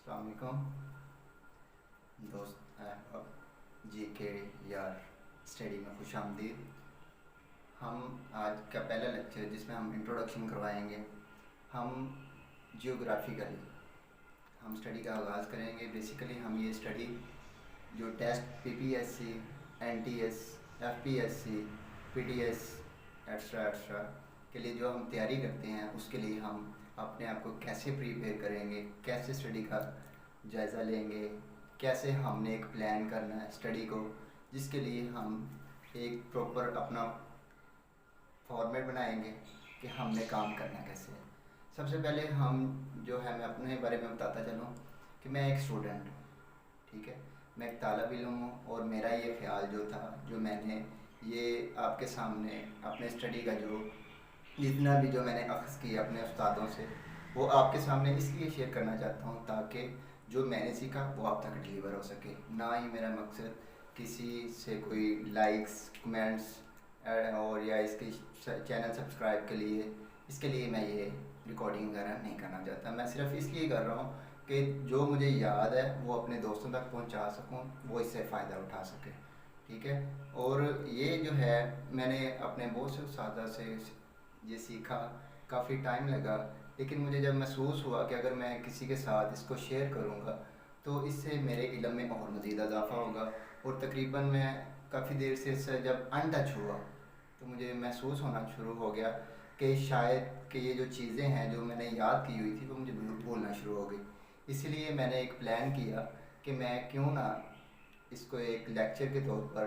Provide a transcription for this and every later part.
अस्सलाम वालेकुम दोस्त। जी के यार स्टडी में खुश आमदीद। हम आज का पहला लेक्चर जिसमें हम इंट्रोडक्शन करवाएंगे। हम जियोग्राफिकली हम स्टडी का आगाज़ करेंगे। बेसिकली हम ये स्टडी जो test PPSC, NTS, FPSC, PTS extra extra के लिए जो हम तैयारी करते हैं, उसके लिए हम अपने आप को कैसे प्रिपेयर करेंगे, कैसे स्टडी का जायज़ा लेंगे, कैसे हमने एक प्लान करना है स्टडी को, जिसके लिए हम एक प्रॉपर अपना फॉर्मेट बनाएंगे कि हमने काम करना कैसे है। सबसे पहले हम जो है, मैं अपने बारे में बताता चलूँ कि मैं एक स्टूडेंट हूँ, ठीक है। मैं एक तालिब इल्म हूँ और मेरा ये ख्याल जो था, जो मैंने ये आपके सामने अपने स्टडी का जो जितना भी जो मैंने अख़ज़ किया अपने उस्तादों से, वो आपके सामने इसलिए शेयर करना चाहता हूँ ताकि जो मैंने सीखा वो आप तक डिलीवर हो सके। ना ही मेरा मकसद किसी से कोई लाइक्स, कमेंट्स और या इसके चैनल सब्सक्राइब के लिए, इसके लिए मैं ये रिकॉर्डिंग वगैरह नहीं करना चाहता। मैं सिर्फ इसलिए कर रहा हूँ कि जो मुझे याद है वो अपने दोस्तों तक पहुँचा सकूँ, वो इससे फ़ायदा उठा सके, ठीक है। और ये जो है, मैंने अपने बहुत से उस्ताद से ये सीखा, काफ़ी टाइम लगा, लेकिन मुझे जब महसूस हुआ कि अगर मैं किसी के साथ इसको शेयर करूँगा तो इससे मेरे इल्म में और मज़ीद इजाफ़ा होगा। और तकरीबन मैं काफ़ी देर से इससे जब अनटच हुआ तो मुझे महसूस होना शुरू हो गया कि शायद कि ये जो चीज़ें हैं जो मैंने याद की हुई थी वो मुझे भूलना शुरू हो गई। इसलिए मैंने एक प्लान किया कि मैं क्यों ना इसको एक लेक्चर के तौर पर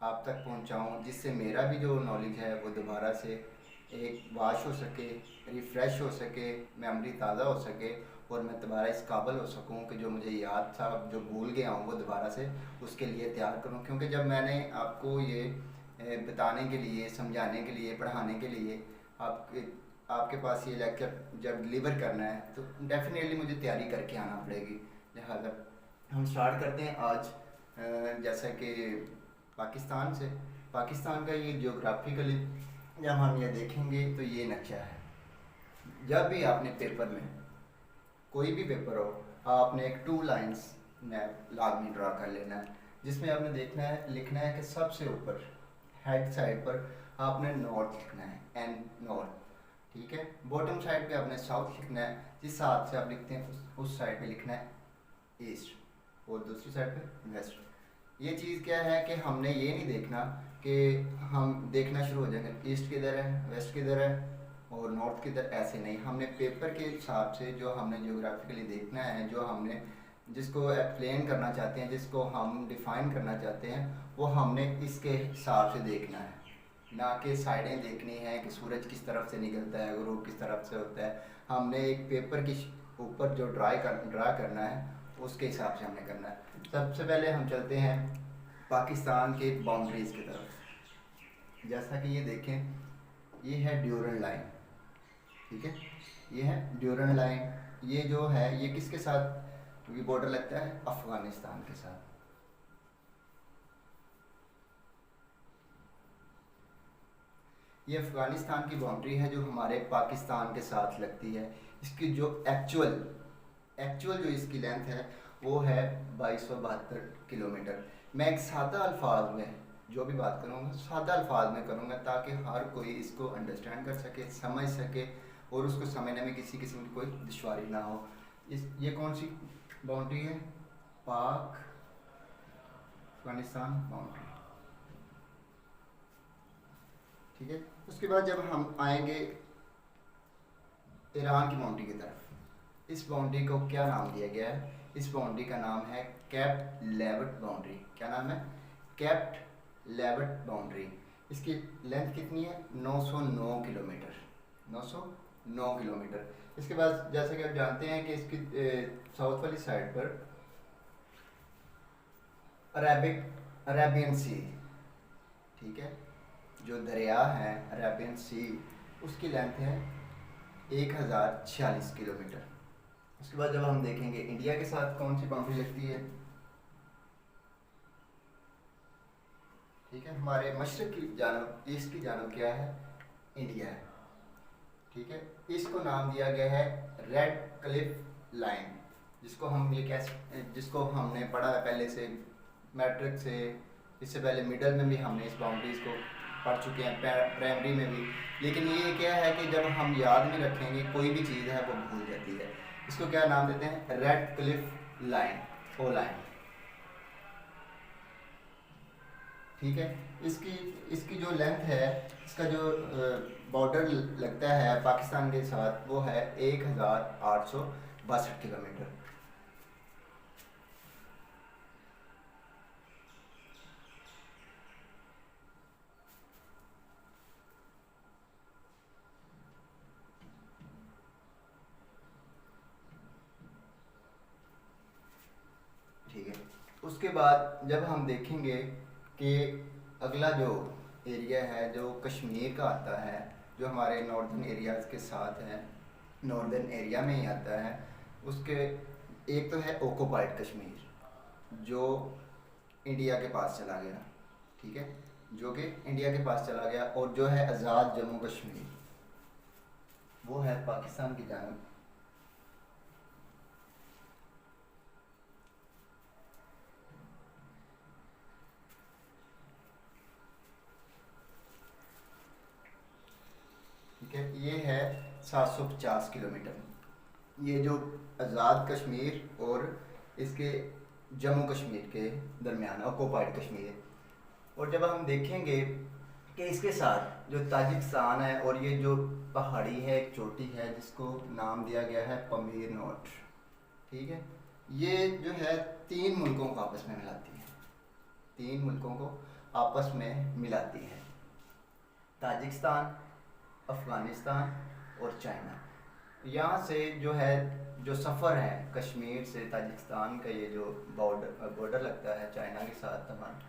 आप तक पहुंचाऊं, जिससे मेरा भी जो नॉलेज है वो दोबारा से एक वाश हो सके, रिफ़्रेश हो सके, मेमोरी ताज़ा हो सके और मैं दोबारा इस काबिल हो सकूं कि जो मुझे याद था, जो भूल गया हूं, वो दोबारा से उसके लिए तैयार करूं। क्योंकि जब मैंने आपको ये बताने के लिए, समझाने के लिए, पढ़ाने के लिए आपके पास ये लेक्चर जब डिलीवर करना है तो डेफिनेटली मुझे तैयारी करके आना पड़ेगी। लिहाजा हम स्टार्ट करते हैं आज। जैसा कि पाकिस्तान से, पाकिस्तान का ये जियोग्राफिकली जब हम ये देखेंगे तो ये नक्शा है। जब भी आपने पेपर में कोई भी पेपर हो, आपने एक 2 लाइंस मैप लाजमी ड्रा कर लेना है, जिसमें आपने देखना है, लिखना है कि सबसे ऊपर हेड साइड पर आपने नॉर्थ लिखना है, एन नॉर्थ, ठीक है। बॉटम साइड पे आपने साउथ लिखना है, जिस हिसाब से आप लिखते हैं उस साइड पे लिखना है ईस्ट, और दूसरी साइड पे वेस्ट। ये चीज़ क्या है कि हमने ये नहीं देखना कि हम देखना शुरू हो जाएंगे ईस्ट किधर है, वेस्ट किधर है और नॉर्थ किधर, ऐसे नहीं। हमने पेपर के हिसाब से जो हमने जियोग्राफिकली देखना है, जो हमने जिसको एक्सप्लेन करना चाहते हैं, जिसको हम डिफ़ाइन करना चाहते हैं, वो हमने इसके हिसाब से देखना है, ना कि साइडें देखनी है कि सूरज किस तरफ से निकलता है, ग्रुप किस तरफ से होता है। हमने एक पेपर के ऊपर जो ड्रा करना है उसके हिसाब से हमने करना है। सबसे पहले हम चलते हैं पाकिस्तान के बाउंड्रीज़ की तरफ। जैसा कि ये देखें, ये है ड्यूरन लाइन, ठीक है, ये है ड्यूरन लाइन। ये जो है ये किसके साथ ये बॉर्डर लगता है? अफ़गानिस्तान के साथ। ये अफ़गानिस्तान की बाउंड्री है जो हमारे पाकिस्तान के साथ लगती है। इसकी जो एक्चुअल जो इसकी लेंथ है वो है 2272 किलोमीटर। मैं एक सादा अल्फाज में जो भी बात करूँगा, सादा अल्फाज में करूँगा ताकि हर कोई इसको अंडरस्टैंड कर सके, समझ सके और उसको समझने में किसी किस्म की कोई दुश्वारी ना हो। ये कौन सी बाउंड्री है? पाक अफगानिस्तान बाउंड्री, ठीक है। उसके बाद जब हम आएंगे ईरान की बाउंड्री की तरफ, इस बाउंड्री को क्या नाम दिया गया है? इस बाउंड्री का नाम है कैप्ट लेविट बाउंड्री। क्या नाम है? कैप्ट लेविट बाउंड्री। इसकी लेंथ कितनी है? 909 किलोमीटर, 909 किलोमीटर। इसके बाद जैसे कि आप जानते हैं कि इसकी साउथ वाली साइड पर अरेबियन सी, ठीक है, जो दरिया है अरेबियन सी, उसकी लेंथ है 1046 किलोमीटर। उसके बाद जब हम देखेंगे इंडिया के साथ कौन सी बाउंड्री लगती है, ठीक है, हमारे मशरक़ की जानब, ईस्ट की जानब क्या है? इंडिया है, ठीक है। इसको नाम दिया गया है रेड क्लिफ लाइन, जिसको हमने पढ़ा है पहले से, मैट्रिक से, इससे पहले मिडल में भी हमने इस बाउंड्रीज़ को पढ़ चुके हैं, प्राइमरी में भी। लेकिन ये क्या है कि जब हम याद नहीं रखेंगे कोई भी चीज़ है वो भूल जाती है। इसको क्या नाम देते हैं? रेड क्लिफ लाइन, ओ लाइन। ठीक है। इसकी इसकी जो लेंथ है, इसका जो बॉर्डर लगता है पाकिस्तान के साथ, वो है 1862 किलोमीटर। ठीक है। उसके बाद जब हम देखेंगे कि अगला जो एरिया है जो कश्मीर का आता है, जो हमारे नॉर्दर्न एरियाज़ के साथ है, नॉर्दर्न एरिया में ही आता है, उसके एक तो है ओकोपाइड कश्मीर जो इंडिया के पास चला गया। ठीक है, जो कि इंडिया के पास चला गया। और जो है आज़ाद जम्मू कश्मीर, वो है पाकिस्तान की जानब। ठीक है, ये है 750 किलोमीटर। ये जो आज़ाद कश्मीर और इसके जम्मू कश्मीर के दरमियान ऑक्युपाइड कश्मीर। और जब हम देखेंगे कि इसके साथ जो ताजिकिस्तान है, और ये जो पहाड़ी है, एक चोटी है जिसको नाम दिया गया है पमीर नोट। ठीक है, ये जो है तीन मुल्कों को आपस में मिलाती है, तीन मुल्कों को आपस में मिलाती है, ताजिकिस्तान, अफ़गानिस्तान और चाइना। यहाँ से जो है, जो सफ़र है कश्मीर से ताजिकिस्तान का, ये जो बॉर्डर लगता है चाइना के साथ हमारा,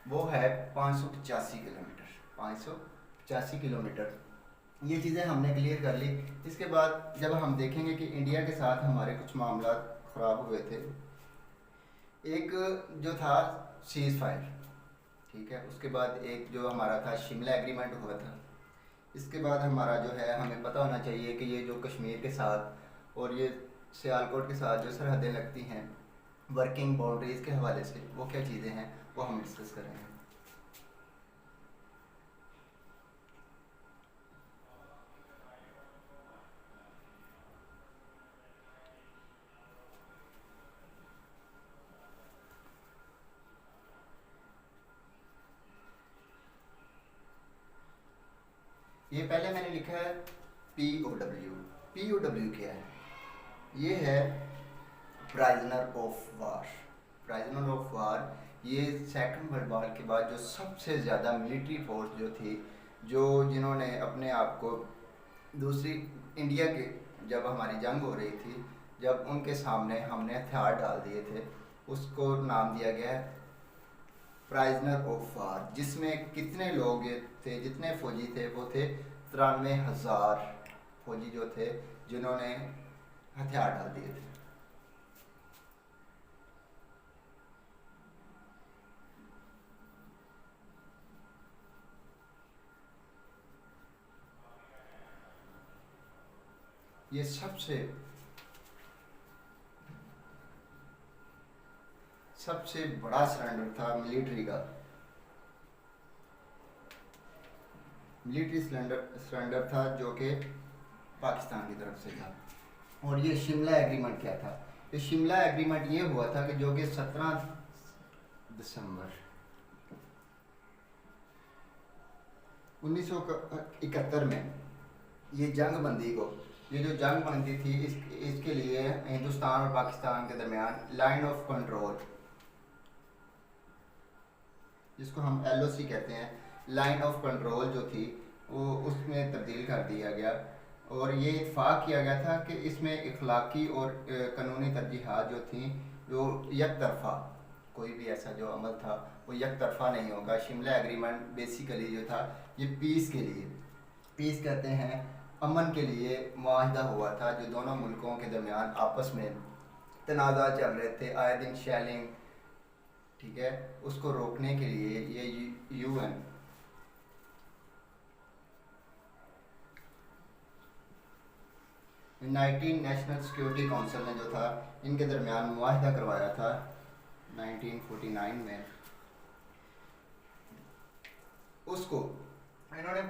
वो है 585 किलोमीटर। 585 किलोमीटर। ये चीज़ें हमने क्लियर कर ली। इसके बाद जब हम देखेंगे कि इंडिया के साथ हमारे कुछ मामला ख़राब हुए थे। एक जो था सीज़ फायर, ठीक है, उसके बाद एक जो हमारा था शिमला एग्रीमेंट हुआ था। इसके बाद हमारा जो है, हमें पता होना चाहिए कि ये जो कश्मीर के साथ और ये सियालकोट के साथ जो सरहदें लगती हैं वर्किंग बाउंड्रीज़ के हवाले से, वो क्या चीज़ें हैं वो हम डिस्कस करेंगे। ये पहले मैंने लिखा है POW। POW क्या है? ये है प्राइजनर ऑफ वार। प्राइजनर ऑफ वार, ये सेकंड वर्ल्ड वॉर के बाद जो सबसे ज़्यादा मिलिट्री फोर्स जो थी, जो जिन्होंने अपने आप को दूसरी इंडिया के, जब हमारी जंग हो रही थी, जब उनके सामने हमने हथियार डाल दिए थे, उसको नाम दिया गया है प्राइजनर ऑफ वार। जिसमें कितने लोग थे, जितने फौजी थे वो थे 93,000 फौजी जो थे जिन्होंने हथियार डाल दिए थे। ये सबसे बड़ा सरेंडर था मिलिट्री का, मिलिट्री सरेंडर था जो कि पाकिस्तान की तरफ से था। और ये शिमला एग्रीमेंट क्या था? ये शिमला एग्रीमेंट ये हुआ था कि जो कि 17 दिसंबर 1971 में ये जंग बंदी को, ये जो जंग बंदी थी, इसके लिए हिंदुस्तान और पाकिस्तान के दरमियान लाइन ऑफ कंट्रोल, जिसको हम LOC कहते हैं, लाइन ऑफ कंट्रोल जो थी वो उसमें तब्दील कर दिया गया। और ये इत्फाक किया गया था कि इसमें इखलाकी और कानूनी तरजीहात जो थी, जो एक तरफ़ा, कोई भी ऐसा जो अमल था वो एक तरफ़ा नहीं होगा। शिमला एग्रीमेंट बेसिकली जो था ये पीस के लिए, पीस कहते हैं अमन के लिए मुआहदा हुआ था, जो दोनों मुल्कों के दरमियान आपस में तनाज़ा चल रहे थे, आए दिन शेलिंग, ठीक है, उसको रोकने के लिए ये UN United national security council ने जो था इनके दरमियान मुआहदा करवाया था 1949 में। उसको इन्होंने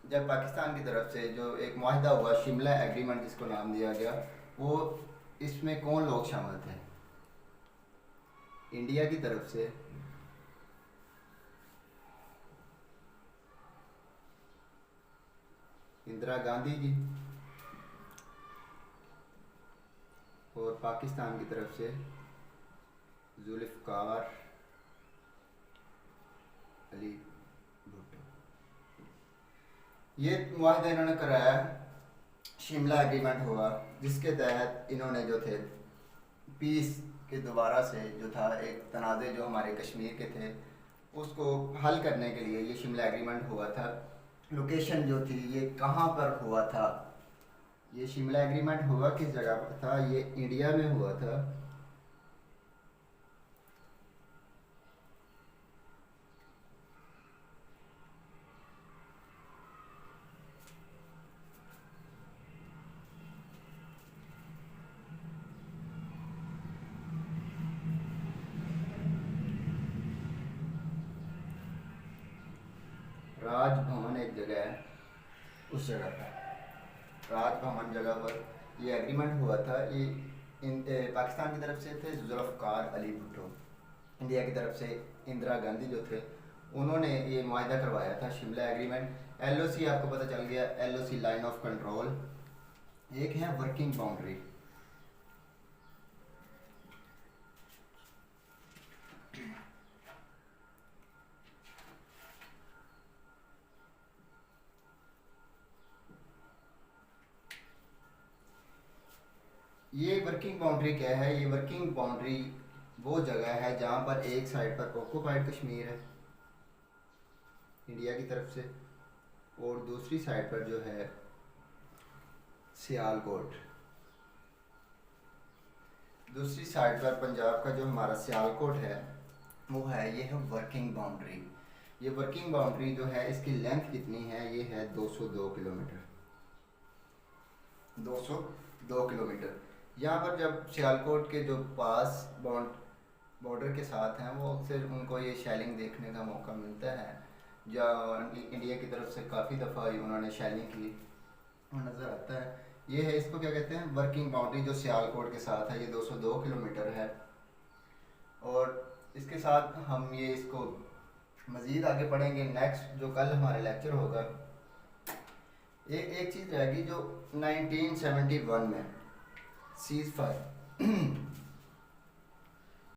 जब पाकिस्तान की तरफ से जो एक मुआहदा हुआ, शिमला एग्रीमेंट जिसको नाम दिया गया, वो इसमें कौन लोग शामिल थे? इंडिया की तरफ से इंदिरा गांधी जी और पाकिस्तान की तरफ से जुल्फ़िकार अली भुट्टो। ये मुआहदा इन्होंने कराया, शिमला एग्रीमेंट हुआ, जिसके तहत इन्होंने जो थे पीस के दोबारा से जो था एक तनाज़े जो हमारे कश्मीर के थे उसको हल करने के लिए ये शिमला एग्रीमेंट हुआ था। लोकेशन जो थी ये कहाँ पर हुआ था, ये शिमला एग्रीमेंट हुआ किस जगह पर था? ये इंडिया में हुआ था। राजभवन एक जगह है, उस जगह पर राजभवन जगह पर ये एग्रीमेंट हुआ था। ये पाकिस्तान की तरफ से थे जुल्फ़िकार अली भुट्टो, इंडिया की तरफ से इंदिरा गांधी जो थे उन्होंने ये मुआहदा करवाया था, शिमला एग्रीमेंट। एलओसी आपको पता चल गया, एलओसी लाइन ऑफ कंट्रोल। एक है वर्किंग बाउंड्री। ये वर्किंग बाउंड्री क्या है? ये वर्किंग बाउंड्री वो जगह है जहाँ पर एक साइड पर ऑक्यूपाइड कश्मीर है इंडिया की तरफ से, और दूसरी साइड पर जो है सियालकोट। दूसरी साइड पर पंजाब का जो हमारा सियालकोट है वो है, ये है वर्किंग बाउंड्री। ये वर्किंग बाउंड्री जो है इसकी लेंथ कितनी है? ये है 202 किलोमीटर। 202 किलोमीटर। यहाँ पर जब सियालकोट के जो पास बॉर्डर के साथ हैं वो अक्सर उनको ये शैलिंग देखने का मौका मिलता है, या इंडिया की तरफ से काफ़ी दफ़ा उन्होंने शैलिंग की नज़र आता है। ये है, इसको क्या कहते हैं? वर्किंग बाउंड्री, जो सियालकोट के साथ है। ये 202 किलोमीटर है। और इसके साथ हम ये इसको मज़ीद आगे पढ़ेंगे नेक्स्ट जो कल हमारा लेक्चर होगा। एक चीज़ रहेगी जो 1971 में सीज़ फायर